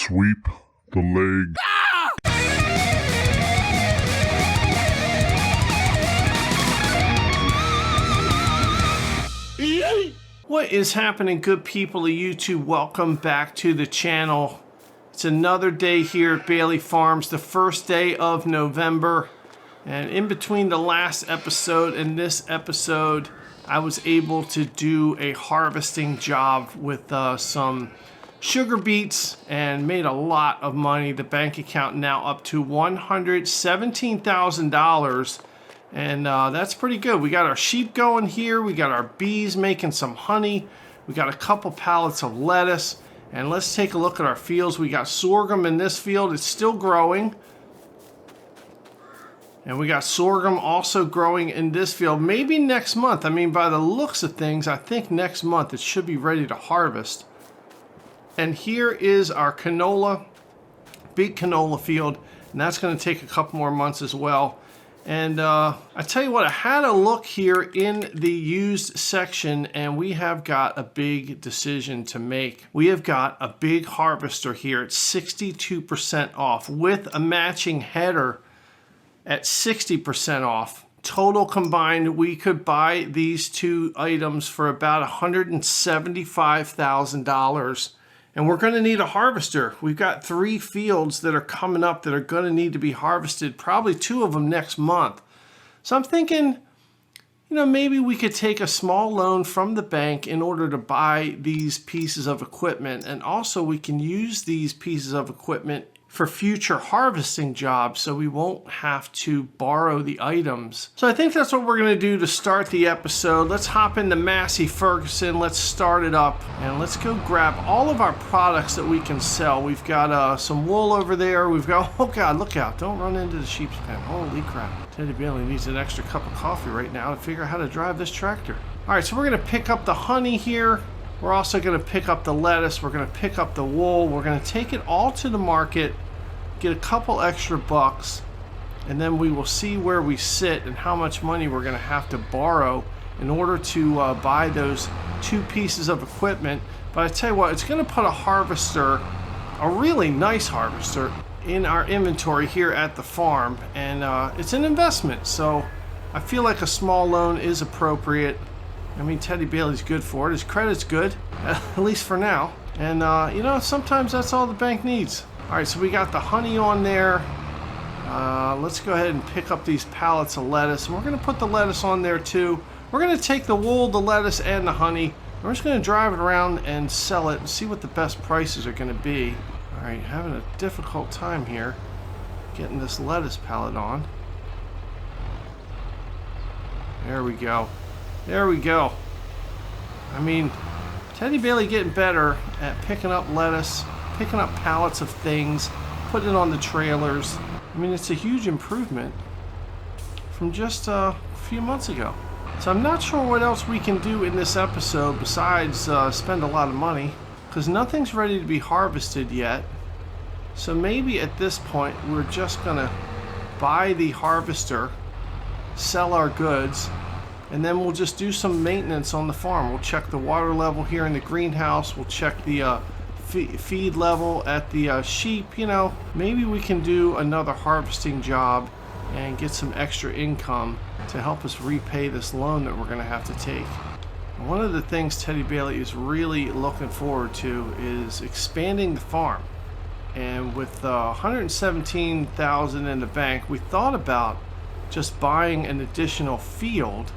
sweep the leg. What is happening, good people of YouTube? Welcome back to the channel. It's another day here at Bailey Farms, the first day of November. And in between the last episode and this episode, I was able to do a harvesting job with some sugar beets and made a lot of money. The bank account now up to $117,000. And that's pretty good. We got our sheep going here. We got our bees making some honey. We got a couple pallets of lettuce. And let's take a look at our fields. We got sorghum in this field. It's still growing. And we got sorghum also growing in this field. Maybe next month. I mean, by the looks of things, I think next month it should be ready to harvest. And here is our canola, big canola field. And that's going to take a couple more months as well. And I tell you what, I had a look here in the used section, and we have got a big decision to make. We have got a big harvester here at 62% off with a matching header at 60% off. Total combined, we could buy these two items for about $175,000. And we're gonna need a harvester. We've got 3 fields that are coming up that are gonna need to be harvested, probably 2 of them next month. So I'm thinking, you know, maybe we could take a small loan from the bank in order to buy these pieces of equipment. And also we can use these pieces of equipment for future harvesting jobs, so we won't have to borrow the items. So I think that's what we're gonna do to start the episode. Let's hop into Massey Ferguson, let's start it up, and let's go grab all of our products that we can sell. We've got some wool over there. We've got, oh God, look out, don't run into the sheep's pen. Holy crap. Teddy Bailey needs an extra cup of coffee right now to figure out how to drive this tractor. All right, so we're gonna pick up the honey here. We're also gonna pick up the lettuce. We're gonna pick up the wool. We're gonna take it all to the market, get a couple extra bucks, and then we will see where we sit and how much money we're gonna have to borrow in order to buy those 2 pieces of equipment. But I tell you what, it's gonna put a harvester, a really nice harvester, in our inventory here at the farm, and it's an investment, so I feel like a small loan is appropriate. I mean, Teddy Bailey's good for it. His credit's good, at least for now. And you know, sometimes that's all the bank needs. All right, so we got the honey on there. Let's go ahead and pick up these pallets of lettuce. And we're gonna put the lettuce on there too. We're gonna take the wool, the lettuce, and the honey. We're just gonna drive it around and sell it and see what the best prices are gonna be. All right, having a difficult time here getting this lettuce pallet on. There we go. There we go. I mean, Teddy Bailey getting better at picking up lettuce, picking up pallets of things, putting it on the trailers. I mean, it's a huge improvement from just a few months ago. So I'm not sure what else we can do in this episode besides spend a lot of money, because nothing's ready to be harvested yet. So maybe at this point we're just gonna buy the harvester, sell our goods, and then we'll just do some maintenance on the farm. We'll check the water level here in the greenhouse. We'll check the feed level at the sheep. You know, maybe we can do another harvesting job and get some extra income to help us repay this loan that we're going to have to take. One of the things Teddy Bailey is really looking forward to is expanding the farm. And with $117,000 in the bank, we thought about just buying an additional field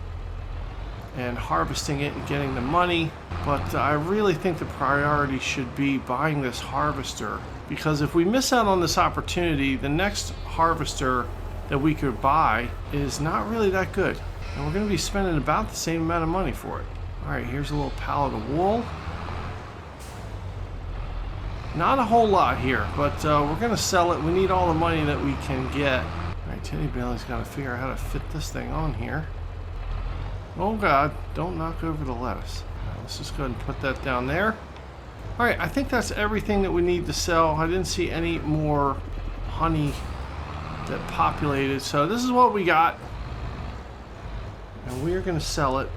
and harvesting it and getting the money, but I really think the priority should be buying this harvester, because if we miss out on this opportunity, the next harvester that we could buy is not really that good, and we're going to be spending about the same amount of money for it. All right, here's a little pallet of wool. Not a whole lot here, but we're going to sell it. We need all the money that we can get. All right, Teddy Bailey's got to figure out how to fit this thing on here. Oh God, don't knock over the lettuce. Right, let's just go ahead and put that down there. All right, I think that's everything that we need to sell. I didn't see any more honey that populated, so this is what we got. And we are gonna sell it.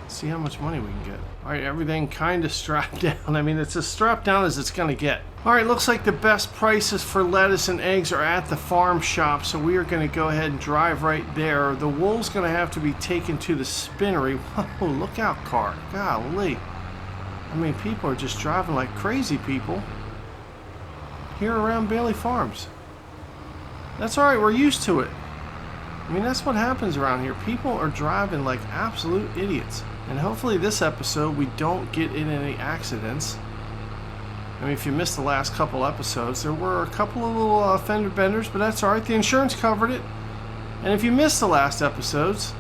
See how much money we can get. All right, everything kind of strapped down. I mean, it's as strapped down as it's gonna get. All right, looks like the best prices for lettuce and eggs are at the farm shop, so we are going to go ahead and drive right there. The wool's going to have to be taken to the spinnery. Whoa, look out, car. Golly. I mean, people are just driving like crazy people here around Bailey Farms. That's all right, we're used to it. I mean, that's what happens around here. People are driving like absolute idiots. And hopefully this episode we don't get in any accidents. I mean, if you missed the last couple episodes, there were a couple of little fender benders, but that's alright. The insurance covered it. And if you missed the last episodes,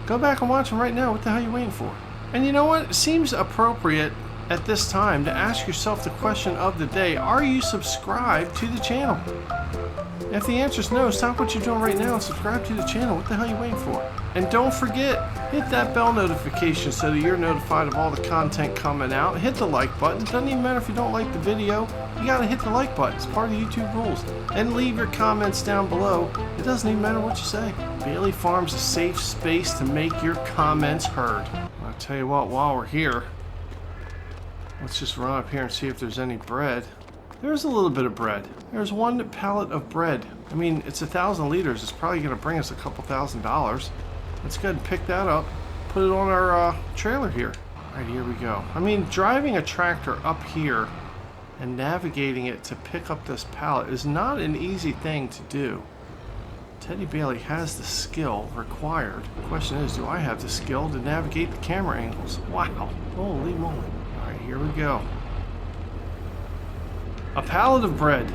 go back and watch them right now. What the hell are you waiting for? And you know what? It seems appropriate at this time to ask yourself the question of the day. Are you subscribed to the channel? If the answer is no, stop what you're doing right now and subscribe to the channel. What the hell are you waiting for? And don't forget, hit that bell notification so that you're notified of all the content coming out. Hit the like button. It doesn't even matter if you don't like the video. You gotta hit the like button. It's part of YouTube rules. And leave your comments down below. It doesn't even matter what you say. Bailey Farms is a safe space to make your comments heard. I'll tell you what, while we're here, let's just run up here and see if there's any bread. There's a little bit of bread. There's one pallet of bread. I mean, it's 1,000 liters. It's probably going to bring us a couple $1,000s. Let's go ahead and pick that up. Put it on our trailer here. All right, here we go. I mean, driving a tractor up here and navigating it to pick up this pallet is not an easy thing to do. Teddy Bailey has the skill required. The question is, do I have the skill to navigate the camera angles? Wow. Holy moly. All right, here we go. A pallet of bread.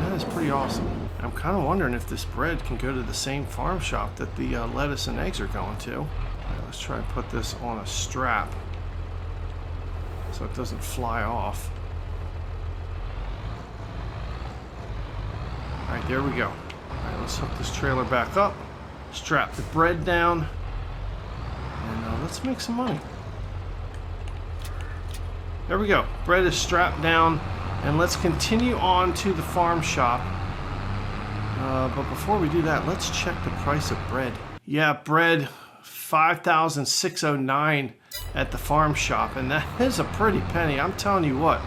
That is pretty awesome. I'm kind of wondering if this bread can go to the same farm shop that the lettuce and eggs are going to. All right, let's try and put this on a strap so it doesn't fly off. All right, there we go. All right, let's hook this trailer back up, strap the bread down, and let's make some money. There we go. Bread is strapped down. And let's continue on to the farm shop. But before we do that, let's check the price of bread. Yeah, bread, $5,609 at the farm shop. And that is a pretty penny. I'm telling you what.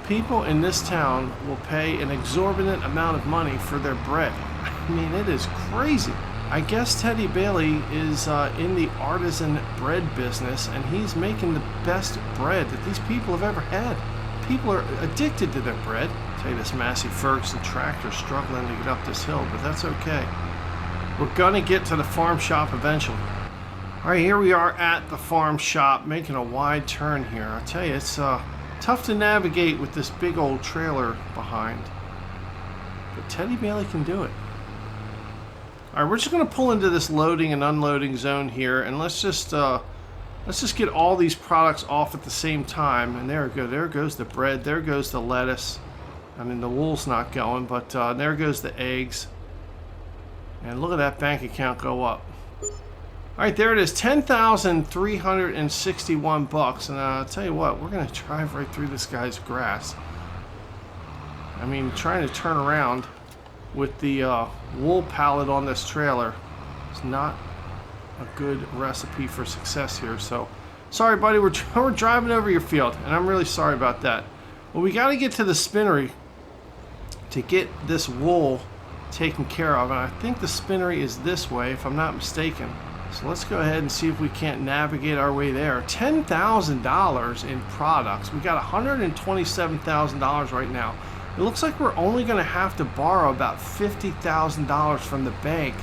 People in this town will pay an exorbitant amount of money for their bread. I mean, it is crazy. I guess Teddy Bailey is in the artisan bread business, and he's making the best bread that these people have ever had. People are addicted to their bread. I'll tell you, this Massey Ferguson tractor is struggling to get up this hill, but that's okay. We're gonna get to the farm shop eventually. All right, here we are at the farm shop, making a wide turn here. I'll tell you, it's tough to navigate with this big old trailer behind, but Teddy Bailey can do it. All right, we're just gonna pull into this loading and unloading zone here, and let's just get all these products off at the same time. And there we go. There goes the bread. There goes the lettuce. I mean, the wool's not going, but there goes the eggs. And look at that bank account go up. All right, there it is, $10,361. And I'll tell you what, we're going to drive right through this guy's grass. I mean, trying to turn around with the wool pallet on this trailer is not a good recipe for success here. So sorry, buddy, we're driving over your field, and I'm really sorry about that. Well, we got to get to the spinnery to get this wool taken care of, and I think the spinnery is this way, if I'm not mistaken. So let's go ahead and see if we can't navigate our way there. $10,000 in products. We got $127,000 right now. It looks like we're only going to have to borrow about $50,000 from the bank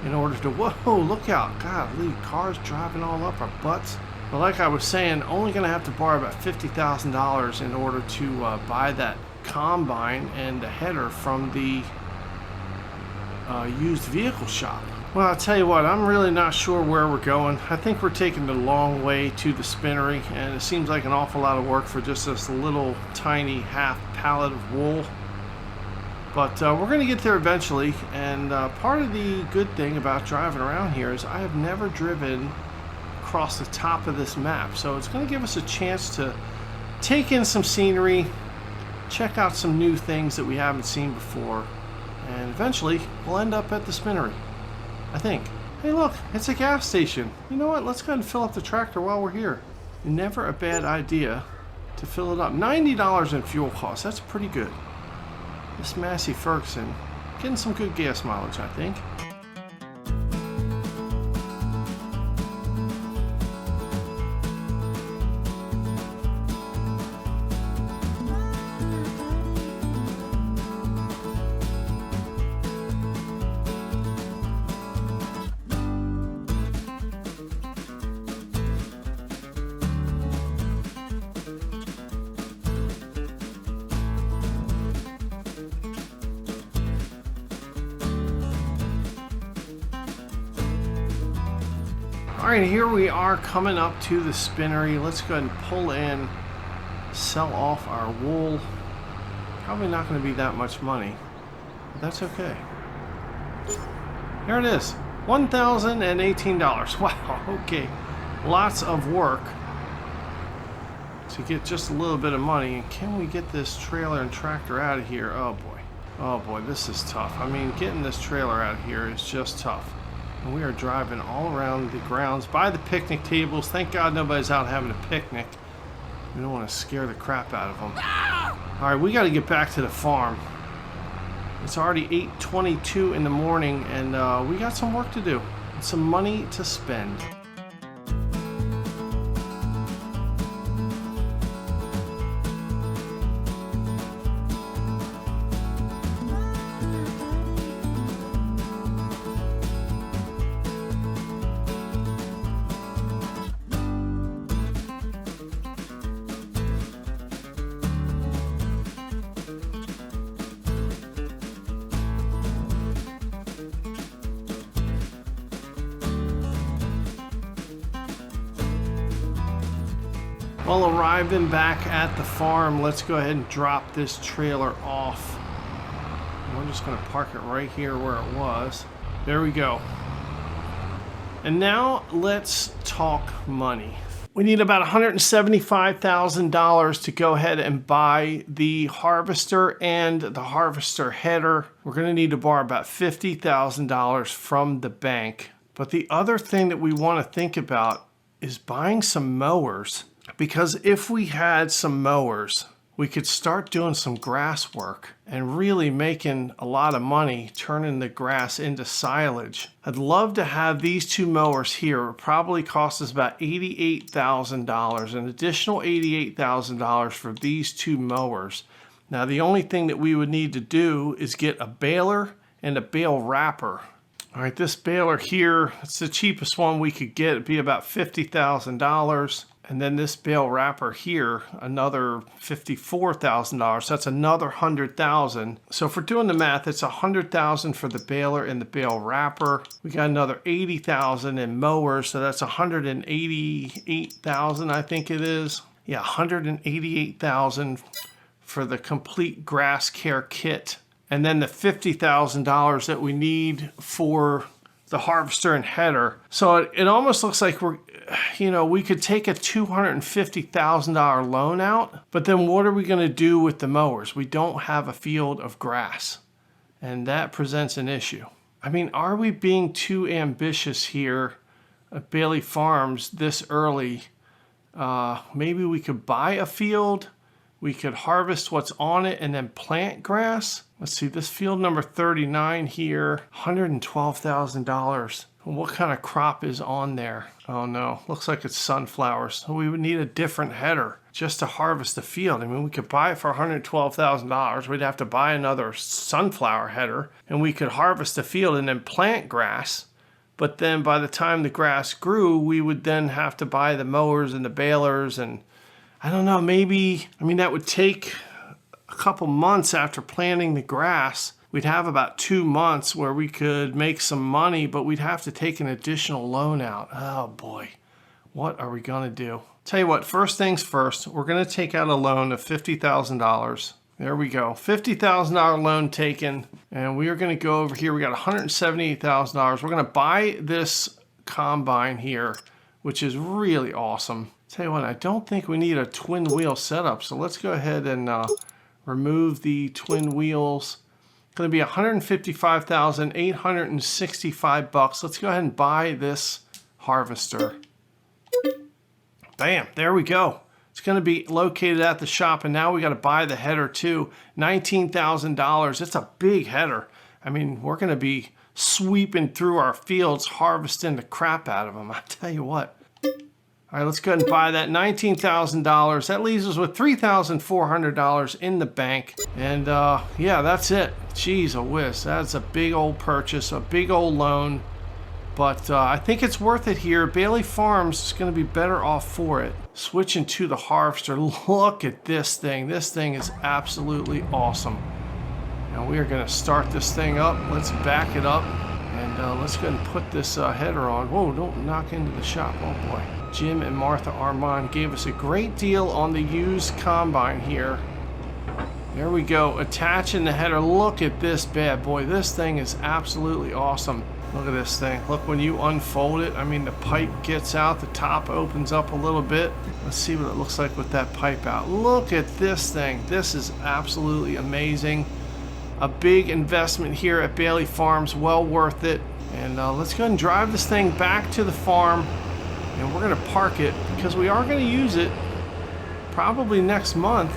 in order to, whoa, look out, golly, cars driving all up our butts. But like I was saying, only going to have to borrow about $50,000 in order to buy that combine and the header from the used vehicle shop. Well, I'll tell you what, I'm really not sure where we're going. I think we're taking the long way to the spinnery, and it seems like an awful lot of work for just this little tiny half pallet of wool. But we're going to get there eventually, and part of the good thing about driving around here is I have never driven across the top of this map. So it's going to give us a chance to take in some scenery, check out some new things that we haven't seen before, and eventually we'll end up at the spinnery, I think. Hey look, it's a gas station. You know what, let's go ahead and fill up the tractor while we're here. Never a bad idea to fill it up. $90 in fuel costs. That's pretty good. This Massey Ferguson getting some good gas mileage, I think. All right, here we are coming up to the spinnery. Let's go ahead and pull in, sell off our wool. Probably not going to be that much money, but that's okay. There it is, $1,018. Wow, okay. Lots of work to get just a little bit of money. And can we get this trailer and tractor out of here? Oh boy. Oh boy, this is tough. I mean, getting this trailer out of here is just tough. And we are driving all around the grounds by the picnic tables. Thank God nobody's out having a picnic. We don't want to scare the crap out of them. All right, we got to get back to the farm. It's already 8:22 in the morning, and we got some work to do. And some money to spend. Well, arriving back at the farm, let's go ahead and drop this trailer off. We're just going to park it right here where it was. There we go. And now let's talk money. We need about $175,000 to go ahead and buy the harvester and the harvester header. We're going to need to borrow about $50,000 from the bank. But the other thing that we want to think about is buying some mowers. Because if we had some mowers, we could start doing some grass work and really making a lot of money turning the grass into silage. I'd love to have these two mowers here. It would probably cost us about $88,000, an additional $88,000 for these two mowers. Now, the only thing that we would need to do is get a baler and a bale wrapper. All right, this baler here, it's the cheapest one we could get. It'd be about $50,000. And then this bale wrapper here, another $54,000. That's another $100,000. So if we're doing the math, it's $100,000 for the baler and the bale wrapper. We got another $80,000 in mowers, so that's $188,000, I think it is. Yeah, $188,000 for the complete grass care kit. And then the $50,000 that we need for the harvester and header. So it almost looks like we could take a $250,000 loan out, but then what are we going to do with the mowers? We don't have a field of grass, and that presents an issue. I mean, are we being too ambitious here at Bailey Farms this early? Maybe we could buy a field. We could harvest what's on it and then plant grass. Let's see, this field number 39 here, $112,000. What kind of crop is on there? Oh no, looks like it's sunflowers. So we would need a different header just to harvest the field. I mean, we could buy it for $112,000. We'd have to buy another sunflower header, and we could harvest the field and then plant grass. But then by the time the grass grew, we would then have to buy the mowers and the balers, and I don't know, maybe, I mean, that would take a couple months after planting the grass. We'd have about 2 months where we could make some money, but we'd have to take an additional loan out. Oh boy, what are we gonna do? Tell you what, first things first, we're gonna take out a loan of $50,000. There we go, $50,000 loan taken, and we are gonna go over here. We got $178,000. We're gonna buy this combine here, which is really awesome. Tell you what, I don't think we need a twin wheel setup, so let's go ahead and remove the twin wheels. It's going to be $155,865. Let's go ahead and buy this harvester. Bam, there we go. It's going to be located at the shop, and now we got to buy the header too. $19,000. It's a big header. I mean, we're going to be sweeping through our fields, harvesting the crap out of them. I tell you what. All right, let's go ahead and buy that $19,000. That leaves us with $3,400 in the bank. And yeah, that's it. Jeez, a whiz. That's a big old purchase, a big old loan. But I think it's worth it here. Bailey Farms is going to be better off for it. Switching to the harvester. Look at this thing. This thing is absolutely awesome. Now we are going to start this thing up. Let's back it up. And let's go ahead and put this header on. Whoa, don't knock into the shop. Oh boy. Jim and Martha Armand gave us a great deal on the used combine here. There we go. Attaching the header. Look at this bad boy. This thing is absolutely awesome. Look at this thing. Look, when you unfold it, I mean, the pipe gets out. The top opens up a little bit. Let's see what it looks like with that pipe out. Look at this thing. This is absolutely amazing. A big investment here at Bailey Farms. Well worth it. And let's go ahead and drive this thing back to the farm. And we're going to park it because we are going to use it probably next month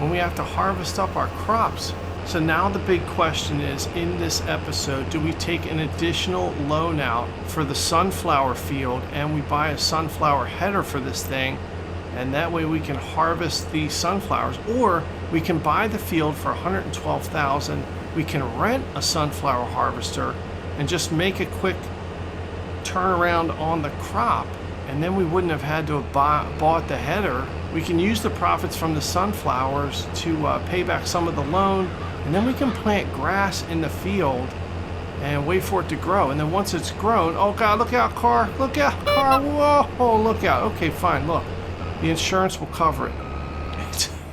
when we have to harvest up our crops. So now the big question is, in this episode, do we take an additional loan out for the sunflower field and we buy a sunflower header for this thing, and that way we can harvest the sunflowers, or we can buy the field for $112,000, we can rent a sunflower harvester and just make a quick turnaround on the crop, and then we wouldn't have had to have bought the header. We can use the profits from the sunflowers to pay back some of the loan, and then we can plant grass in the field and wait for it to grow. And then once it's grown, oh God, look out, car, look out, car, whoa, look out. Okay, fine, look, the insurance will cover it.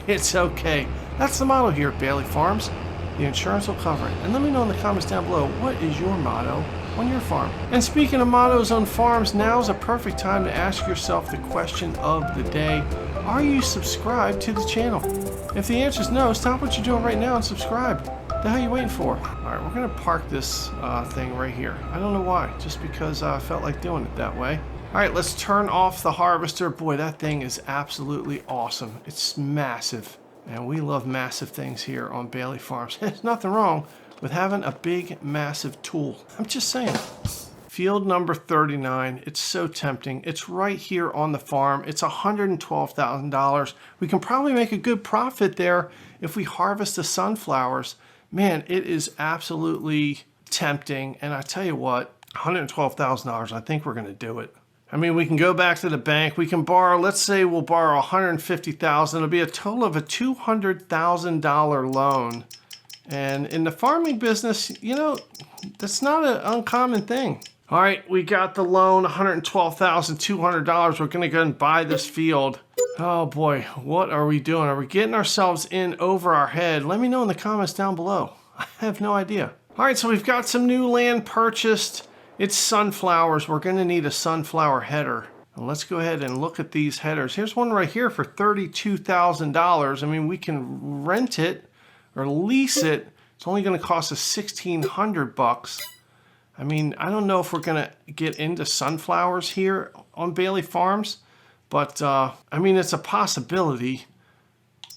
It's okay. That's the motto here at Bailey Farms. The insurance will cover it. And let me know in the comments down below, what is your motto on your farm? And speaking of mottos on farms, now's a perfect time to ask yourself the question of the day. Are you subscribed to the channel? If the answer is no, stop what you're doing right now and subscribe. The hell are you waiting for? All right, we're gonna park this thing right here. I don't know why, just because I felt like doing it that way. All right, let's turn off the harvester. Boy, that thing is absolutely awesome. It's massive, and we love massive things here on Bailey Farms. There's nothing wrong with having a big, massive tool. I'm just saying. Field number 39, it's so tempting. It's right here on the farm. It's $112,000. We can probably make a good profit there if we harvest the sunflowers. Man, it is absolutely tempting. And I tell you what, $112,000, I think we're gonna do it. I mean, we can go back to the bank. We can borrow, let's say we'll borrow $150,000. It'll be a total of a $200,000 loan. And in the farming business, you know, that's not an uncommon thing. All right, we got the loan, $112,200. We're gonna go and buy this field. Oh boy, what are we doing? Are we getting ourselves in over our head? Let me know in the comments down below. I have no idea. All right, so we've got some new land purchased. It's sunflowers. We're gonna need a sunflower header. And let's go ahead and look at these headers. Here's one right here for $32,000. I mean, we can rent it or lease it. It's only gonna cost us $1,600. I mean, I don't know if we're gonna get into sunflowers here on Bailey Farms, but I mean, it's a possibility.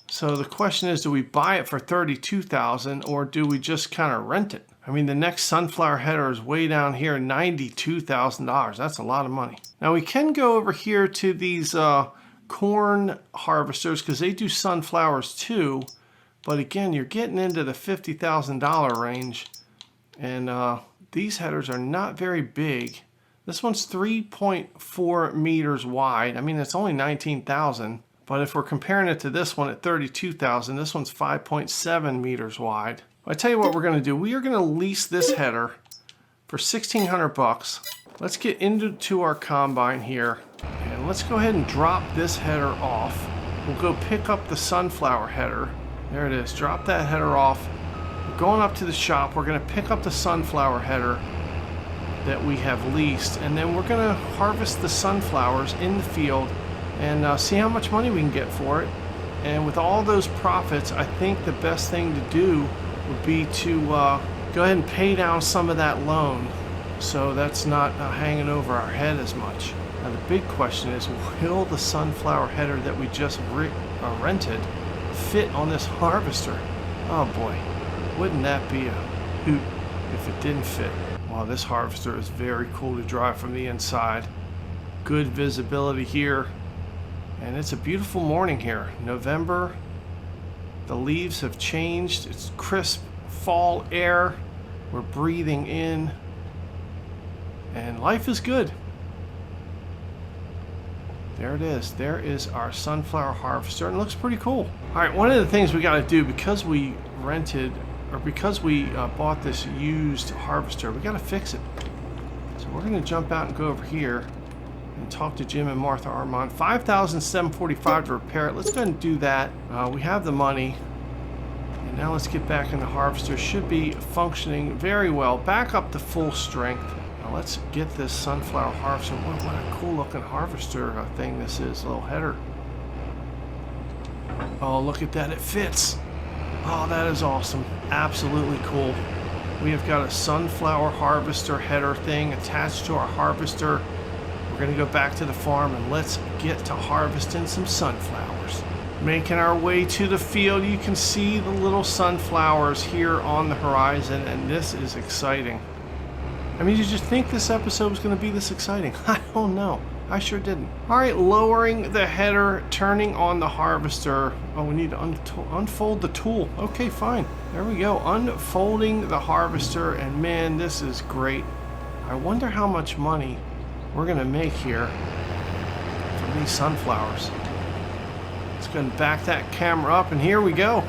So the question is, do we buy it for $32,000 or do we just kind of rent it? I mean, the next sunflower header is way down here, $92,000. That's a lot of money. Now we can go over here to these corn harvesters because they do sunflowers too. But again, you're getting into the $50,000 range, and these headers are not very big. This one's 3.4 meters wide. I mean, it's only 19,000, but if we're comparing it to this one at 32,000, this one's 5.7 meters wide. I tell you what we're gonna do. We are gonna lease this header for $1,600. Let's get into our combine here, and let's go ahead and drop this header off. We'll go pick up the sunflower header. There it is, drop that header off. We're going up to the shop. We're gonna pick up the sunflower header that we have leased, and then we're gonna harvest the sunflowers in the field and see how much money we can get for it. And with all those profits, I think the best thing to do would be to go ahead and pay down some of that loan so that's not hanging over our head as much. Now the big question is, will the sunflower header that we just rented fit on this harvester? Oh boy, wouldn't that be a hoot if it didn't fit. Wow, this harvester is very cool to drive from the inside. Good visibility here. And it's a beautiful morning here. November. The leaves have changed. It's crisp fall air. We're breathing in. And life is good. There it is. There is our sunflower harvester. And it looks pretty cool. All right, one of the things we got to do, because we rented, or because we bought this used harvester, we got to fix it. So we're going to jump out and go over here and talk to Jim and Martha Armand. $5,745 to repair it. Let's go ahead and do that. We have the money. And now let's get back in the harvester. Should be functioning very well. Back up to full strength. Now let's get this sunflower harvester. What a cool looking harvester thing this is. A little header. Oh, look at that. It fits. Oh, that is awesome. Absolutely cool. We have got a sunflower harvester header thing attached to our harvester. We're going to go back to the farm and let's get to harvesting some sunflowers. Making our way to the field, you can see the little sunflowers here on the horizon, and this is exciting. I mean, did you think this episode was going to be this exciting? I don't know. I sure didn't. All right, lowering the header, turning on the harvester. Oh, we need to unfold the tool. Okay, fine. There we go. Unfolding the harvester, and man, this is great. I wonder how much money we're going to make here from these sunflowers. Let's go and back that camera up, and here we go.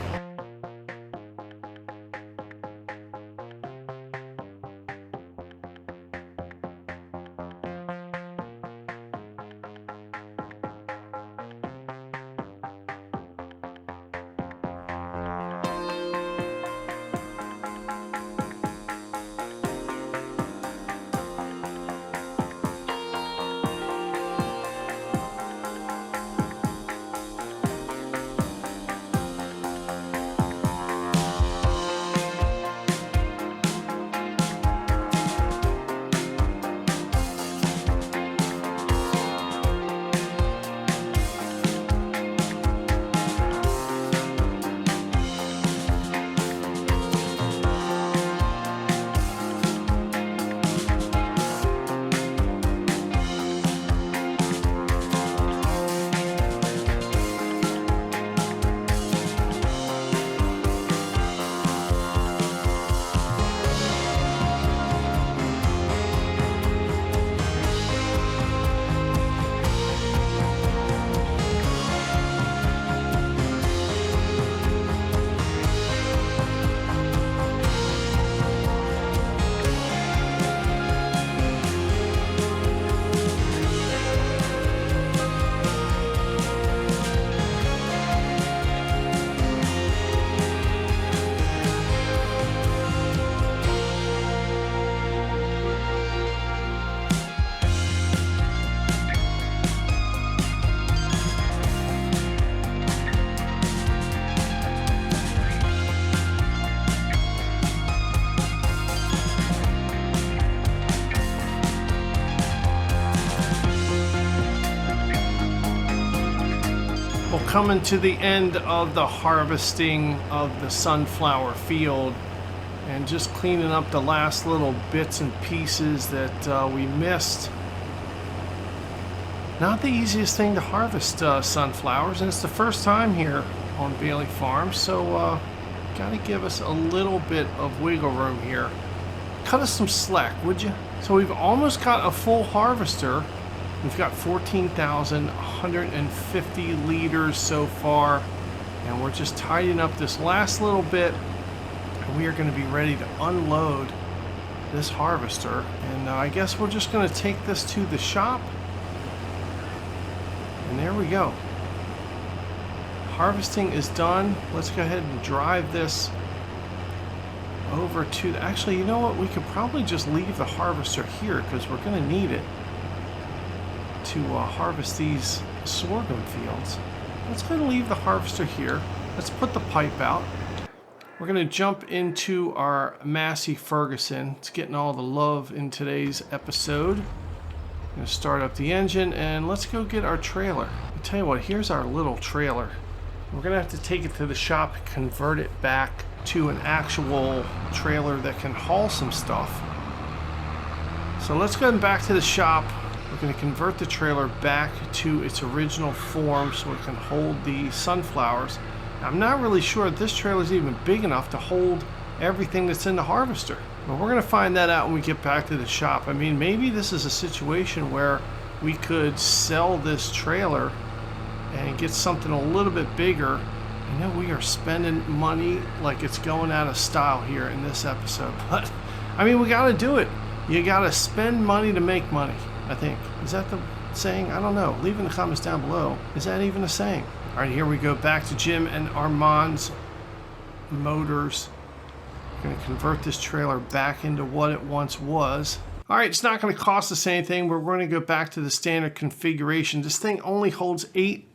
Coming to the end of the harvesting of the sunflower field and just cleaning up the last little bits and pieces that we missed. Not the easiest thing to harvest sunflowers, and it's the first time here on Bailey Farm, so gotta give us a little bit of wiggle room here. Cut us some slack, would you? So we've almost got a full harvester. We've got 14,150 liters so far, and we're just tidying up this last little bit, and we are going to be ready to unload this harvester. And I guess we're just going to take this to the shop, and there we go. Harvesting is done. Let's go ahead and drive this over to actually, you know what, we could probably just leave the harvester here because we're going to need it to harvest these sorghum fields. Let's go and leave the harvester here. Let's put the pipe out. We're going to jump into our Massey Ferguson. It's getting all the love in today's episode. Gonna start up the engine and let's go get our trailer. I'll tell you what, here's our little trailer. We're gonna have to take it to the shop and convert it back to an actual trailer that can haul some stuff. So let's go back to the shop. We're gonna convert the trailer back to its original form so it can hold the sunflowers. I'm not really sure if this trailer is even big enough to hold everything that's in the harvester. But we're going to find that out when we get back to the shop. I mean, maybe this is a situation where we could sell this trailer and get something a little bit bigger. I know we are spending money like it's going out of style here in this episode, but I mean, we got to do it. You got to spend money to make money, I think. Is that the saying? I don't know. Leave in the comments down below. Is that even a saying? All right, here we go back to Jim and Armand's Motors. Going to convert this trailer back into what it once was. All right, it's not going to cost us anything. We're going to go back to the standard configuration. This thing only holds 8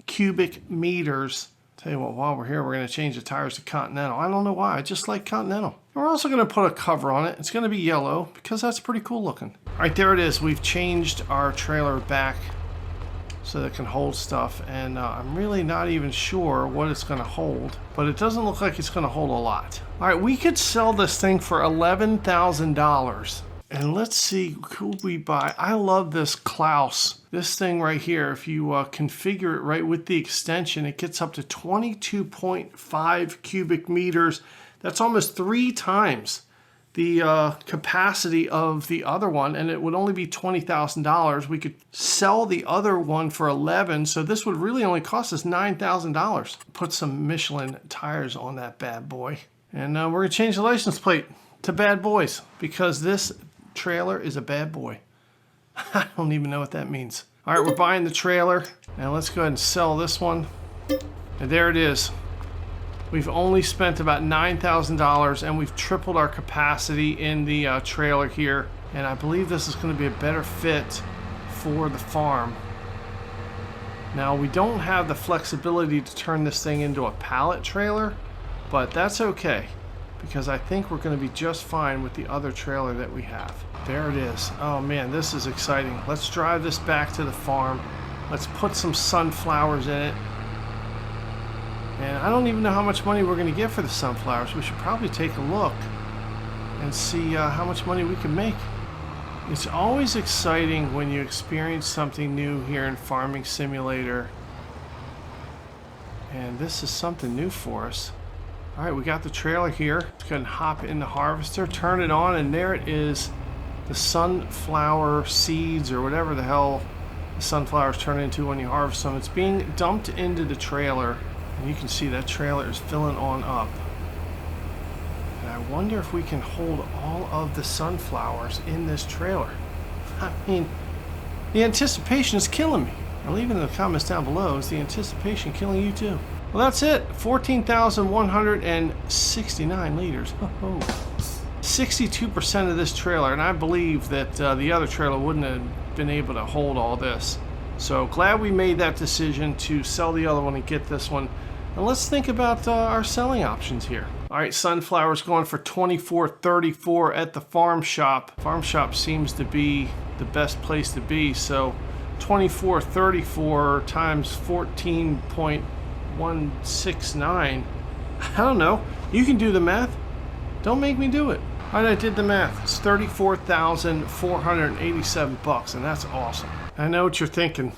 cubic meters. Tell you what, while we're here, we're going to change the tires to Continental. I don't know why, I just like Continental. And we're also going to put a cover on it. It's going to be yellow because that's pretty cool looking. All right, there it is. We've changed our trailer back so that it can hold stuff, and I'm really not even sure what it's going to hold, but it doesn't look like it's going to hold a lot. All right, we could sell this thing for $11,000, and let's see who we buy. I love this Klaus. This thing right here, if you configure it right with the extension, it gets up to 22.5 cubic meters. That's almost 3 times the capacity of the other one, and it would only be $20,000. We could sell the other one for $11,000, so this would really only cost us $9,000. Put some Michelin tires on that bad boy, and we're gonna change the license plate to Bad Boys because this trailer is a bad boy. I don't even know what that means. All right, we're buying the trailer, and let's go ahead and sell this one. And there it is. We've only spent about $9,000 and we've tripled our capacity in the trailer here. And I believe this is going to be a better fit for the farm. Now, we don't have the flexibility to turn this thing into a pallet trailer, but that's okay because I think we're going to be just fine with the other trailer that we have. There it is. Oh man, this is exciting. Let's drive this back to the farm. Let's put some sunflowers in it. And I don't even know how much money we're going to get for the sunflowers. We should probably take a look and see how much money we can make. It's always exciting when you experience something new here in Farming Simulator. And this is something new for us. All right, we got the trailer here. Let's go ahead and hop in the harvester, turn it on, and there it is. The sunflower seeds or whatever the hell the sunflowers turn into when you harvest them. It's being dumped into the trailer. And you can see that trailer is filling on up. And I wonder if we can hold all of the sunflowers in this trailer. I mean, the anticipation is killing me. Now leave it in the comments down below. Is the anticipation killing you too? Well, that's it. 14,169 liters. 62% of this trailer, and I believe that the other trailer wouldn't have been able to hold all this. So glad we made that decision to sell the other one and get this one. And let's think about our selling options here. All right, sunflowers going for $24.34 at the farm shop. Farm shop seems to be the best place to be. So $24.34 times 14.169. I don't know. You can do the math. Don't make me do it. All right, I did the math. It's $34,487, and that's awesome. I know what you're thinking.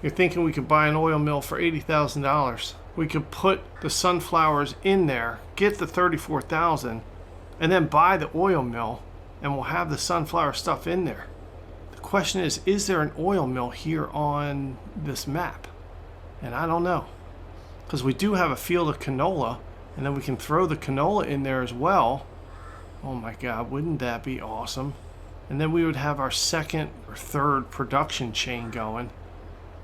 You're thinking we could buy an oil mill for $80,000. We could put the sunflowers in there, get the $34,000, and then buy the oil mill, and we'll have the sunflower stuff in there. The question is there an oil mill here on this map? And I don't know, because we do have a field of canola, and then we can throw the canola in there as well. Oh my God, wouldn't that be awesome? And then we would have our second or third production chain going.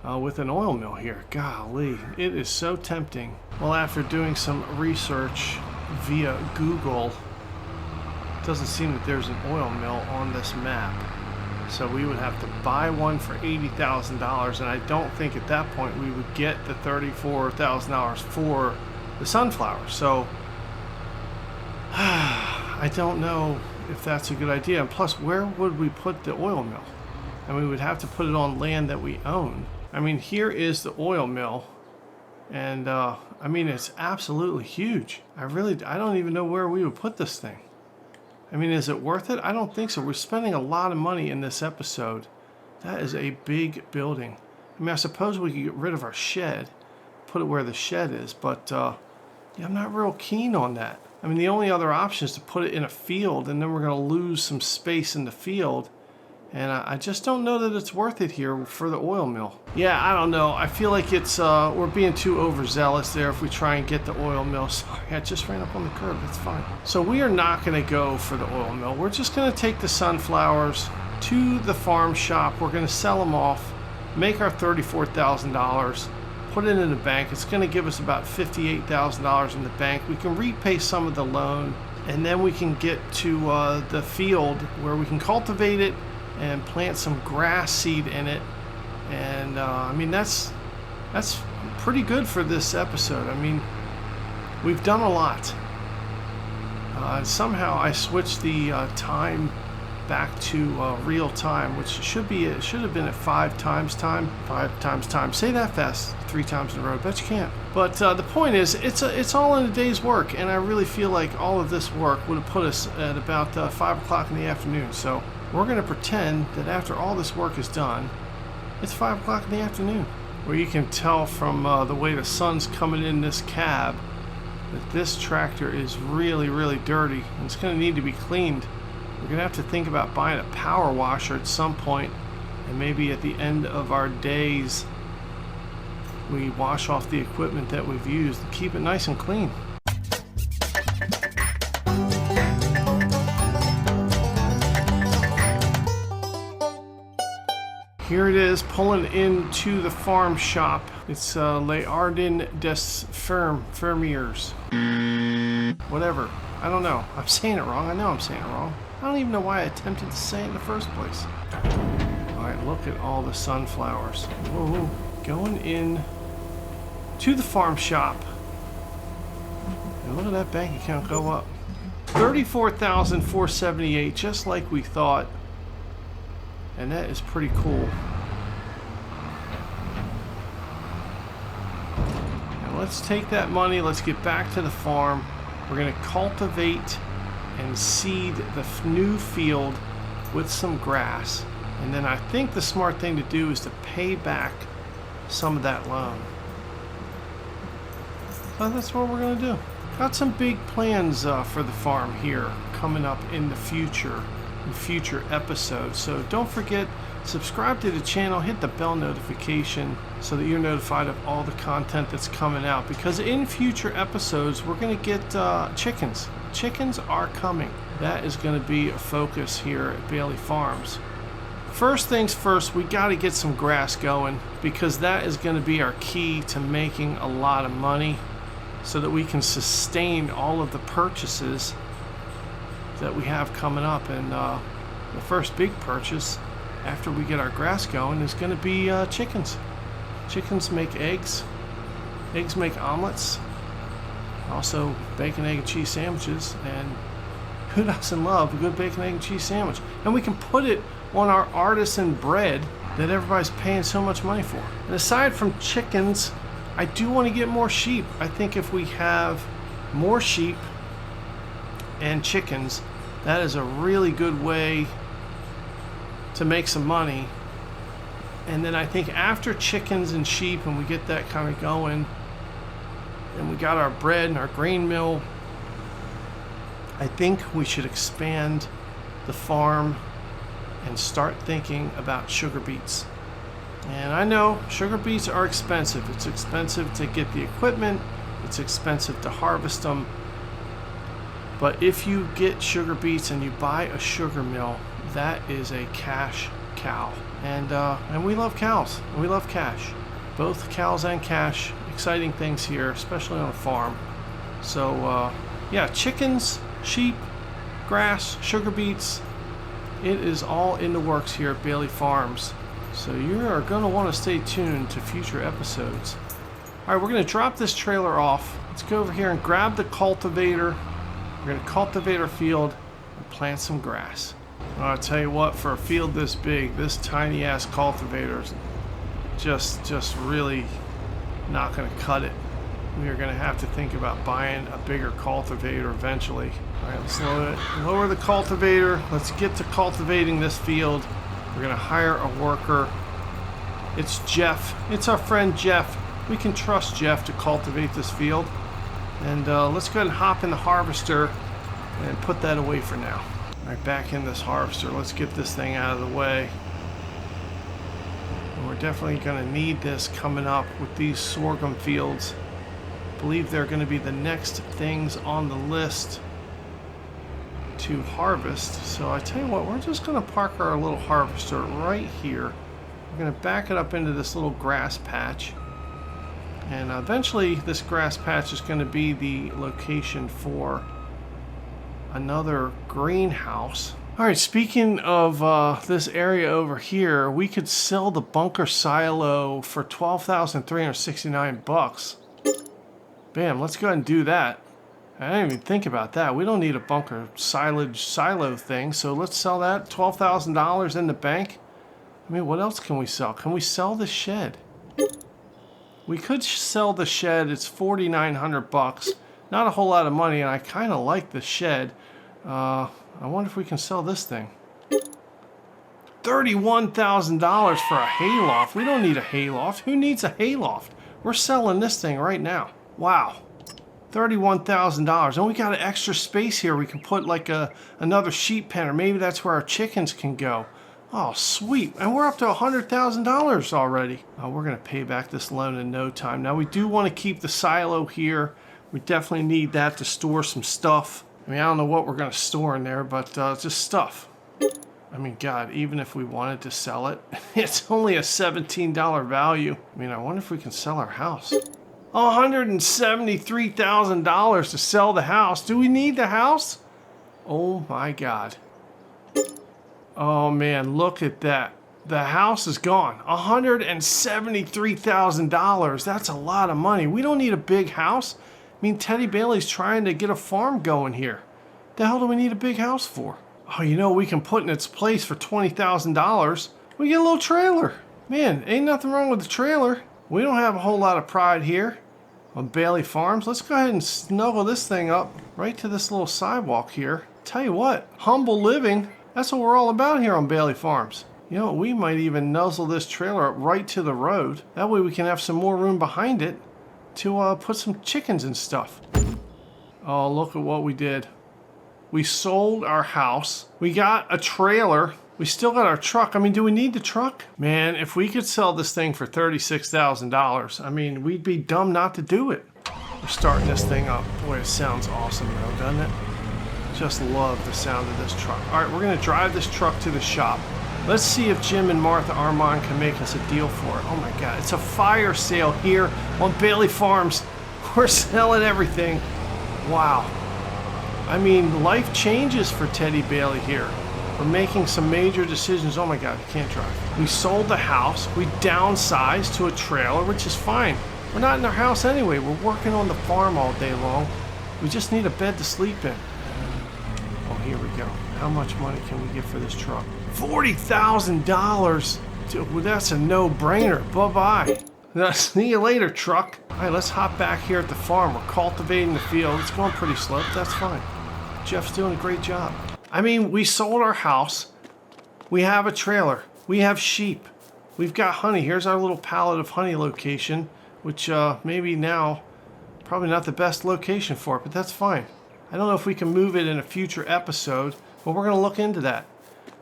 With an oil mill here. Golly, it is so tempting. Well, after doing some research via Google, it doesn't seem that there's an oil mill on this map. So we would have to buy one for $80,000, and I don't think at that point we would get the $34,000 for the sunflowers. So I don't know if that's a good idea. And plus, where would we put the oil mill? and we would have to put it on land that we own. I mean, here is the oil mill, and I mean, it's absolutely huge. I don't even know where we would put this thing. I mean, is it worth it? I don't think so. We're spending a lot of money in this episode. That is a big building. I mean, I suppose we could get rid of our shed, put it where the shed is, but yeah, I'm not real keen on that. I mean, the only other option is to put it in a field, and then we're going to lose some space in the field. And I just don't know that it's worth it here for the oil mill. Yeah, I don't know. I feel like it's we're being too overzealous there if we try and get the oil mill. Sorry, I just ran up on the curb. It's fine. So we are not going to go for the oil mill. We're just going to take the sunflowers to the farm shop. We're going to sell them off, make our $34,000, put it in the bank. It's going to give us about $58,000 in the bank. We can repay some of the loan, and then we can get to the field where we can cultivate it and plant some grass seed in it. And I mean, that's pretty good for this episode. I mean, we've done a lot. Somehow I switched the time back to real time, which should have been at 5 times time. 5 times time. Say that fast 3 times in a row. Bet you can't. But the point is, it's all in a day's work, and I really feel like all of this work would have put us at about 5 o'clock in the afternoon. So we're going to pretend that after all this work is done, it's 5 o'clock in the afternoon. Where you can tell from the way the sun's coming in this cab that this tractor is really, really dirty, and it's going to need to be cleaned. We're going to have to think about buying a power washer at some point, and maybe at the end of our days we wash off the equipment that we've used and keep it nice and clean. Here it is, pulling into the farm shop. It's Les Ardens des Fermiers. Whatever. I don't know. I'm saying it wrong. I know I'm saying it wrong. I don't even know why I attempted to say it in the first place. Alright, look at all the sunflowers. Whoa. Going in to the farm shop. And look at that bank account go up. $34,478, just like we thought. And that is pretty cool. Now let's take that money, let's get back to the farm. We're going to cultivate and seed the new field with some grass. And then I think the smart thing to do is to pay back some of that loan. So that's what we're going to do. Got some big plans for the farm here coming up in the future. Future episodes. So don't forget, subscribe to the channel, hit the bell notification so that you're notified of all the content that's coming out, because in future episodes we're going to get chickens. Chickens are coming. That is going to be a focus here at Bailey Farms. First things first, we got to get some grass going, because that is going to be our key to making a lot of money so that we can sustain all of the purchases that we have coming up. And the first big purchase after we get our grass going is going to be chickens. Chickens make eggs. Eggs make omelets. Also bacon, egg, and cheese sandwiches. And who doesn't love a good bacon, egg, and cheese sandwich? And we can put it on our artisan bread that everybody's paying so much money for. And aside from chickens, I do want to get more sheep. I think if we have more sheep and chickens, that is a really good way to make some money. And then I think after chickens and sheep, and we get that kind of going, and we got our bread and our grain mill, I think we should expand the farm and start thinking about sugar beets. And I know sugar beets are expensive. It's expensive to get the equipment, it's expensive to harvest them. But if you get sugar beets and you buy a sugar mill, that is a cash cow. And we love cows. We love cash. Both cows and cash. Exciting things here, especially on a farm. So, yeah, chickens, sheep, grass, sugar beets. It is all in the works here at Bailey Farms. So you are going to want to stay tuned to future episodes. All right, we're going to drop this trailer off. Let's go over here and grab the cultivator. We're going to cultivate our field and plant some grass. I'll tell you what, for a field this big, this tiny ass cultivator's just really not going to cut it. We are going to have to think about buying a bigger cultivator eventually. All right, let's lower the cultivator. Let's get to cultivating this field. We're going to hire a worker. It's Jeff. It's our friend Jeff. We can trust Jeff to cultivate this field. And let's go ahead and hop in the harvester and put that away for now. All right, back in this harvester. Let's get this thing out of the way. And we're definitely going to need this coming up with these sorghum fields. I believe they're going to be the next things on the list to harvest. So I tell you what, we're just going to park our little harvester right here. We're going to back it up into this little grass patch. And eventually this grass patch is going to be the location for another greenhouse. All right, speaking of this area over here, we could sell the bunker silo for $12,369. Bam, let's go ahead and do that. I didn't even think about that. We don't need a bunker silo thing, so let's sell that. $12,000 in the bank. I mean, what else can we sell? Can we sell the shed? We could sell the shed. It's $4,900. Not a whole lot of money, and I kind of like the shed. I wonder if we can sell this thing. $31,000 for a hayloft. We don't need a hayloft. Who needs a hayloft? We're selling this thing right now. Wow. $31,000. And we got an extra space here. We can put like another sheep pen, or maybe that's where our chickens can go. Oh, sweet. And we're up to $100,000 already. We're going to pay back this loan in no time. Now, we do want to keep the silo here. We definitely need that to store some stuff. I mean, I don't know what we're going to store in there, but just stuff. I mean, God, even if we wanted to sell it, it's only a $17 value. I mean, I wonder if we can sell our house. $173,000 to sell the house. Do we need the house? Oh my God. Oh man, look at that. The house is gone. $173,000. That's a lot of money. We don't need a big house. I mean, Teddy Bailey's trying to get a farm going here. The hell do we need a big house for? Oh, you know, we can put in its place for $20,000. We get a little trailer. Man, ain't nothing wrong with the trailer. We don't have a whole lot of pride here on Bailey Farms. Let's go ahead and snuggle this thing up right to this little sidewalk here. Tell you what, humble living, that's what we're all about here on Bailey Farms. You know, we might even nuzzle this trailer up right to the road. That way we can have some more room behind it to put some chickens and stuff. Oh, look at what we did. We sold our house. We got a trailer. We still got our truck. I mean, do we need the truck? Man, if we could sell this thing for $36,000, I mean, we'd be dumb not to do it. We're starting this thing up. Boy, it sounds awesome though, doesn't it? Just love the sound of this truck. All right, we're gonna drive this truck to the shop. Let's see if Jim and Martha Armand can make us a deal for it. Oh my God, it's a fire sale here on Bailey Farms. We're selling everything. Wow. I mean, life changes for Teddy Bailey here. We're making some major decisions. Oh my God, I can't drive. We sold the house. We downsized to a trailer, which is fine. We're not in our house anyway. We're working on the farm all day long. We just need a bed to sleep in. Oh, here we go. How much money can we get for this truck? $40,000. Well, that's a no-brainer. Bye-bye. See you later, truck. All right, let's hop back here at the farm. We're cultivating the field. It's going pretty slow, but that's fine. Jeff's doing a great job. I mean, we sold our house. We have a trailer. We have sheep. We've got honey. Here's our little pallet of honey location, which maybe now probably not the best location for it, but that's fine. I don't know if we can move it in a future episode, but we're going to look into that.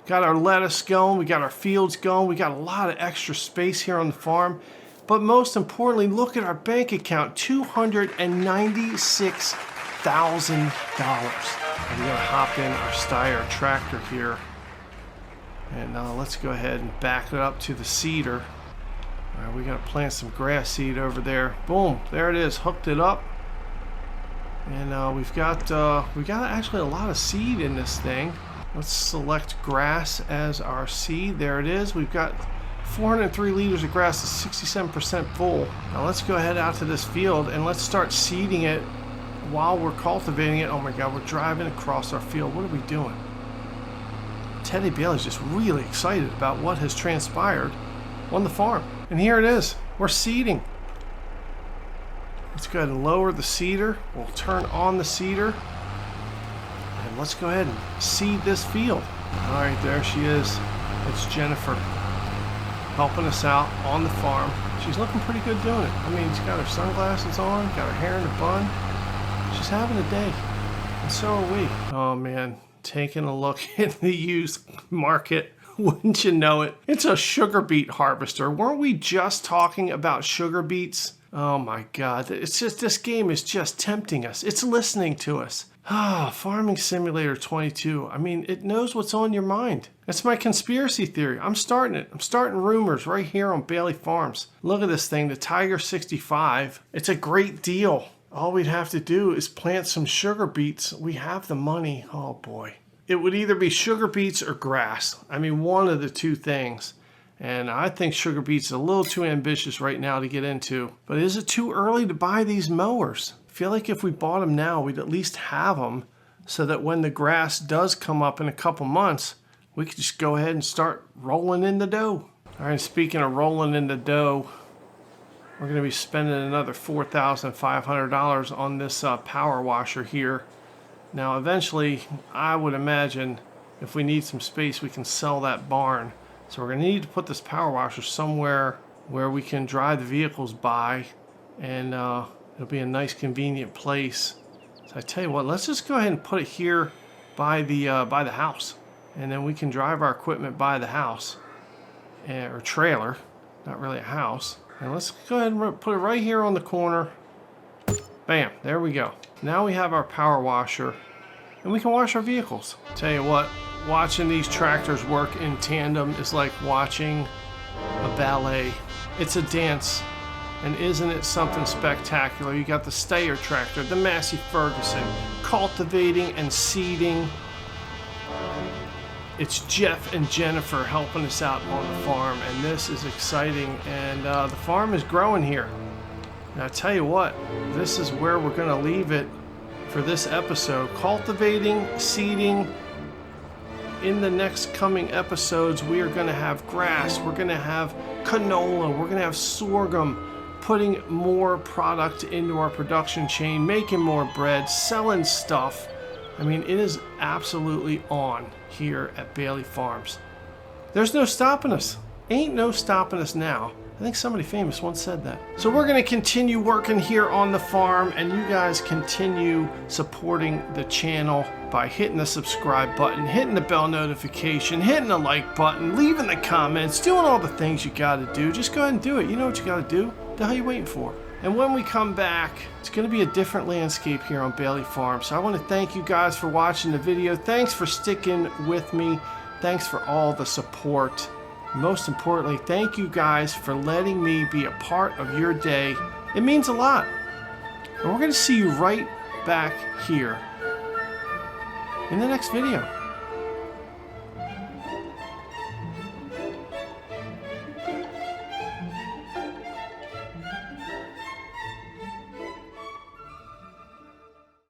Got our lettuce going. We got our fields going. We got a lot of extra space here on the farm. But most importantly, look at our bank account, $296,000. I'm going to hop in our Steyr tractor here. And let's go ahead and back it up to the seeder. All right, we got to plant some grass seed over there. Boom, there it is, hooked it up. And we got actually a lot of seed in this thing. Let's select grass as our seed. There it is. We've got 403 liters of grass, is 67% full. Now let's go ahead out to this field and let's start seeding it while we're cultivating it. Oh my God, we're driving across our field. What are we doing? Teddy Bailey's just really excited about what has transpired on the farm. And here it is. We're seeding. Let's go ahead and lower the seeder. We'll turn on the seeder. And let's go ahead and seed this field. All right, there she is. It's Jennifer helping us out on the farm. She's looking pretty good doing it. I mean, she's got her sunglasses on, got her hair in a bun. She's having a day. And so are we. Oh man, taking a look at the used market. Wouldn't you know it? It's a sugar beet harvester. Weren't we just talking about sugar beets? Oh my God, it's just, this game is just tempting us. It's listening to us. Ah, Farming Simulator 22. I mean, it knows what's on your mind. That's my conspiracy theory. I'm starting it. I'm starting rumors right here on Bailey Farms. Look at this thing, the Tiger 65. It's a great deal. All we'd have to do is plant some sugar beets. We have the money. Oh boy. It would either be sugar beets or grass. I mean, one of the two things. And I think sugar beets is a little too ambitious right now to get into. But is it too early to buy these mowers? I feel like if we bought them now, we'd at least have them so that when the grass does come up in a couple months, we could just go ahead and start rolling in the dough. All right, speaking of rolling in the dough, we're going to be spending another $4,500 on this power washer here. Now, eventually, I would imagine if we need some space, we can sell that barn. So we're going to need to put this power washer somewhere where we can drive the vehicles by, and it'll be a nice, convenient place. So I tell you what, let's just go ahead and put it here by the house, and then we can drive our equipment by the house, or trailer, not really a house. And let's go ahead and put it right here on the corner. Bam, there we go. Now we have our power washer, and we can wash our vehicles. Tell you what, watching these tractors work in tandem is like watching a ballet. It's a dance, and isn't it something spectacular? You got the Stayer tractor, the Massey Ferguson, cultivating and seeding. It's Jeff and Jennifer helping us out on the farm, and this is exciting, and the farm is growing here. And I tell you what, this is where we're going to leave it for this episode. Cultivating, seeding. In the next coming episodes, we are going to have grass, we're going to have canola, we're going to have sorghum, putting more product into our production chain, making more bread, selling stuff. I mean, it is absolutely on here at Bailey Farms. There's no stopping us. Ain't no stopping us now. I think somebody famous once said that. So we're going to continue working here on the farm, and you guys continue supporting the channel by hitting the subscribe button, hitting the bell notification, hitting the like button, leaving the comments, doing all the things you got to do. Just go ahead and do it. You know what you got to do. The hell you waiting for? And when we come back, it's going to be a different landscape here on Bailey Farm. So I want to thank you guys for watching the video. Thanks for sticking with me. Thanks for all the support. Most importantly, thank you guys for letting me be a part of your day. It means a lot. And we're going to see you right back here in the next video.